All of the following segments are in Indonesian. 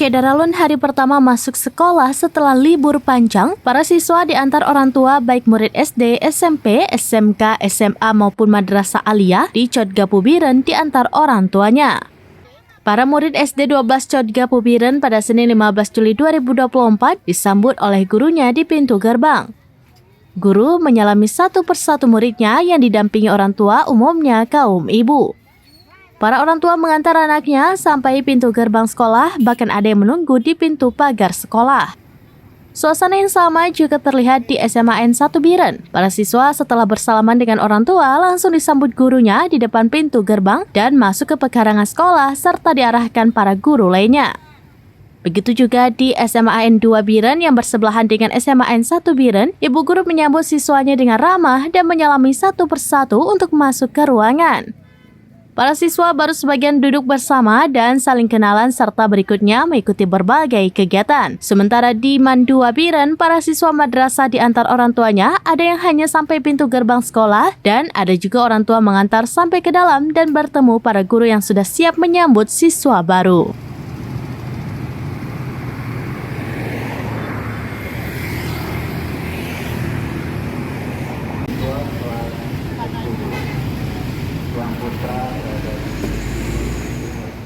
Syederalun hari pertama masuk sekolah setelah libur panjang, para siswa diantar orang tua baik murid SD, SMP, SMK, SMA maupun Madrasah Aliyah di Codga Pubiren diantar orang tuanya. Para murid SD 12 Codga Pubiren pada Senin 15 Juli 2024 disambut oleh gurunya di pintu gerbang. Guru menyalami satu persatu muridnya yang didampingi orang tua, umumnya kaum ibu. Para orang tua mengantar anaknya sampai pintu gerbang sekolah, bahkan ada yang menunggu di pintu pagar sekolah. Suasana yang sama juga terlihat di SMA N1 Biren. Para siswa setelah bersalaman dengan orang tua langsung disambut gurunya di depan pintu gerbang dan masuk ke pekarangan sekolah serta diarahkan para guru lainnya. Begitu juga di SMA N2 Biren yang bersebelahan dengan SMA N1 Biren, ibu guru menyambut siswanya dengan ramah dan menyalami satu persatu untuk masuk ke ruangan. Para siswa baru sebagian duduk bersama dan saling kenalan serta berikutnya mengikuti berbagai kegiatan. Sementara di Mandua Biren, para siswa madrasah diantar orang tuanya, ada yang hanya sampai pintu gerbang sekolah dan ada juga orang tua mengantar sampai ke dalam dan bertemu para guru yang sudah siap menyambut siswa baru.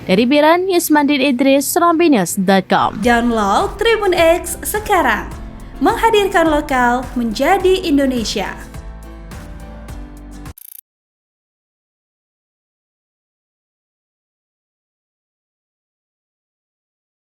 Dari Biren, Yusmandin Idris, serambinews.com. Download Tribun X sekarang, menghadirkan lokal menjadi Indonesia.